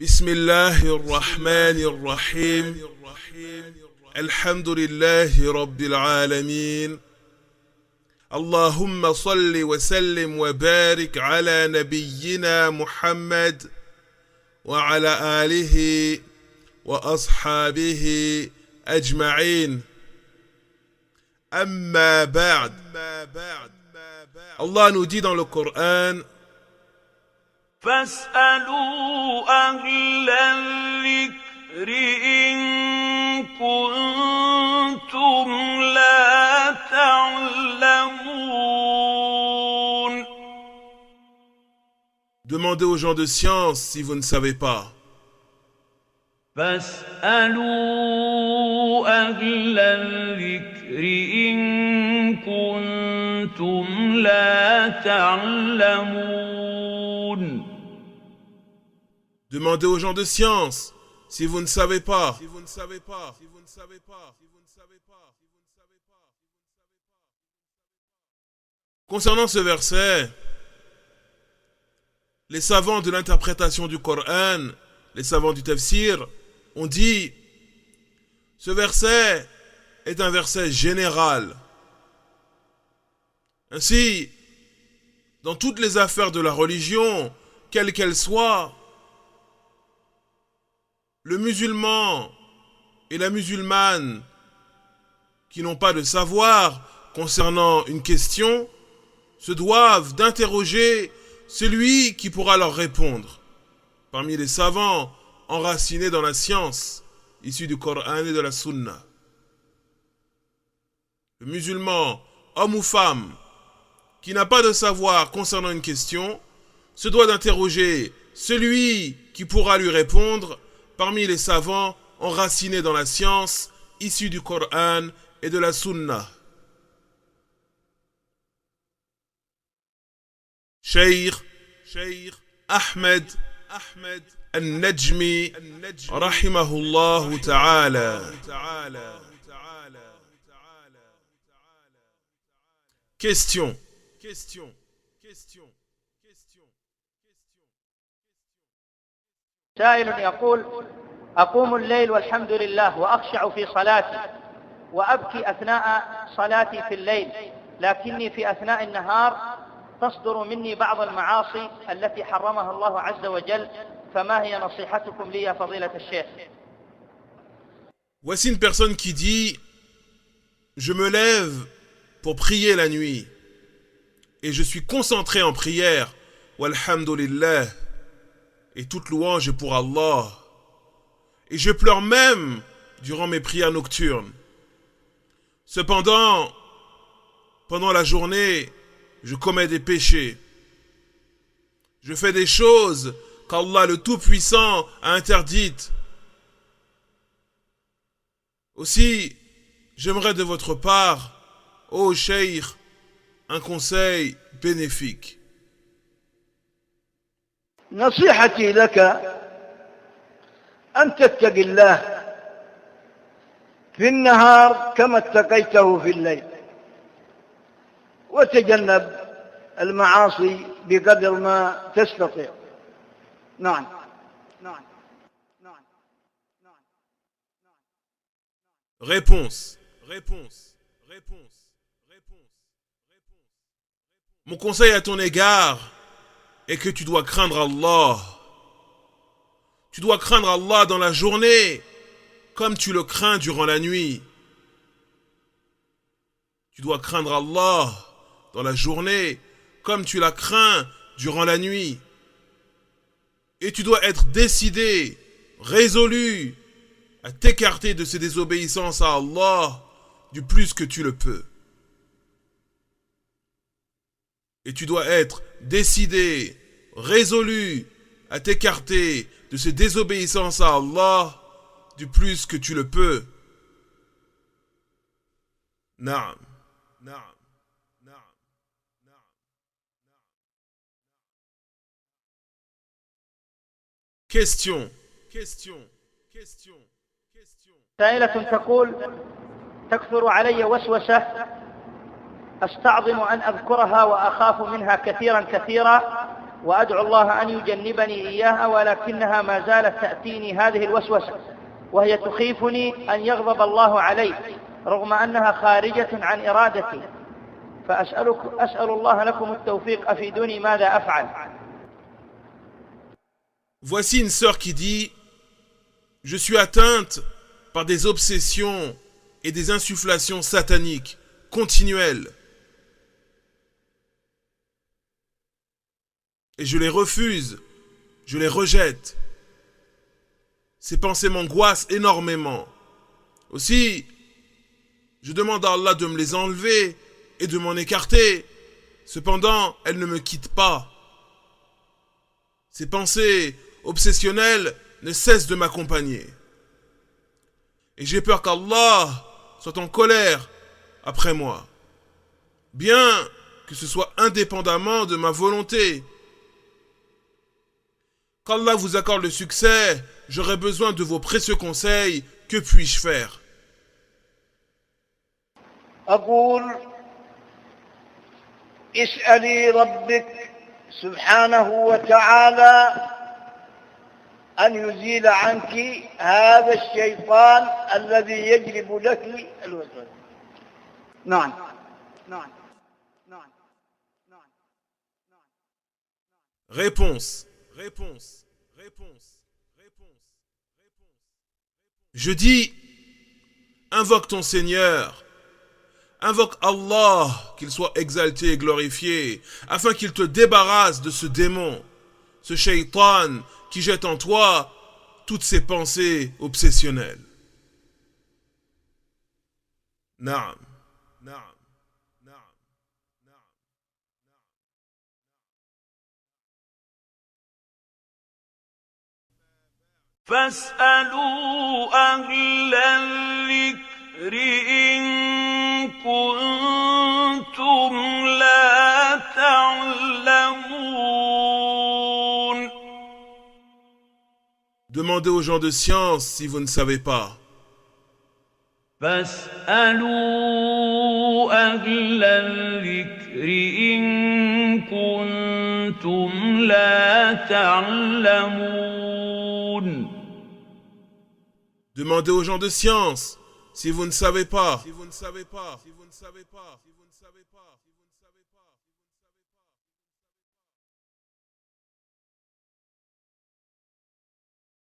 بسم الله الرحمن الرحيم الحمد لله رب العالمين اللهم صل وسلم وبارك على نبينا محمد وعلى آله وأصحابه أجمعين أما بعد. Allah nous dit dans le Coran: فاسألوا أهل الذكر إن كنتم لا تعلمون. Demandez aux gens de science si vous ne savez pas. فاسألوا أهل الذكر إن كنتم لا تعلمون. Demandez aux gens de science si vous ne savez pas. Concernant ce verset, les savants de l'interprétation du Coran, les savants du tafsir, ont dit: ce verset est un verset général. Ainsi, dans toutes les affaires de la religion, quelles qu'elles soient, le musulman et la musulmane qui n'ont pas de savoir concernant une question se doivent d'interroger celui qui pourra leur répondre. Parmi les savants enracinés dans la science, issus du Coran et de la Sunna. Le musulman, homme ou femme, qui n'a pas de savoir concernant une question, se doit d'interroger celui qui pourra lui répondre parmi les savants enracinés dans la science, issus du Coran et de la Sunna. Cheikh Ahmed Al-Najmi rahimahullah ta'ala. Question. سائل يقول: أقوم الليل والحمد لله وأخشع في صلاتي وأبكي أثناء صلاتي في الليل، لكني في أثناء النهار تصدر مني بعض المعاصي التي حرمها الله عز وجل، فما هي نصيحتكم لي يا فضيلة الشيخ؟ Voici une personne qui dit: je me lève pour prier la nuit et je suis concentré en prière, walhamdulillah, et toute louange est pour Allah, et je pleure même durant mes prières nocturnes. Cependant, pendant la journée, je commets des péchés. Je fais des choses qu'Allah le Tout-Puissant a interdites. Aussi, j'aimerais de votre part, ô Cheikh, un conseil bénéfique. نصيحتي لك أن تتقي الله في النهار كما اتقيته في الليل، وتجنب المعاصي بقدر ما تستطيع. نعم. Réponse. Mon conseil à ton égard est que tu dois craindre Allah. Tu dois craindre Allah dans la journée comme tu le crains durant la nuit. Tu dois craindre Allah dans la journée comme tu la crains durant la nuit. Et tu dois être décidé, résolu à t'écarter de ces désobéissances à Allah du plus que tu le peux. Et tu dois être décidé, résolu à t'écarter de ces désobéissances à Allah du plus que tu le peux. Naam. Question. سائلة تقول: تكثر علي وسوسة أستعظم أن أذكرها وأخاف منها كثيرا وأدعو الله أن يجنبني إياها، ولكنها ما زالت تأتيني هذه الوسوسة، وهي تخيفني أن يغضب الله علي رغم أنها خارجة عن إرادتي. أسأل الله لكم التوفيق، أفيدوني ماذا أفعل. Voici une sœur qui dit « Je suis atteinte par des obsessions et des insufflations sataniques continuelles. Et je les refuse, je les rejette. Ces pensées m'angoissent énormément. Aussi, je demande à Allah de me les enlever et de m'en écarter. Cependant, elles ne me quittent pas. Ces pensées obsessionnelles ne cessent de m'accompagner. Et j'ai peur qu'Allah soit en colère après moi. Bien que ce soit indépendamment de ma volonté. Qu'Allah vous accorde le succès, j'aurai besoin de vos précieux conseils. Que puis-je faire? أقول اسألي ربك سبحانه وتعالى أن يزيل عنك هذا الشيطان الذي يجلب لك الوسوسة. نعم نعم نعم نعم. Réponse. Je dis, invoque ton Seigneur, invoque Allah, qu'il soit exalté et glorifié, afin qu'il te débarrasse de ce démon, ce shaitan qui jette en toi toutes ses pensées obsessionnelles. Naam. فاسألوا أهل الذكر إن كنتم لا تعلمون. Demandez aux gens de science si vous ne savez pas. فاسألوا أهل الذكر إن كنتم لا تعلمون. Demandez aux gens de science si vous ne savez pas.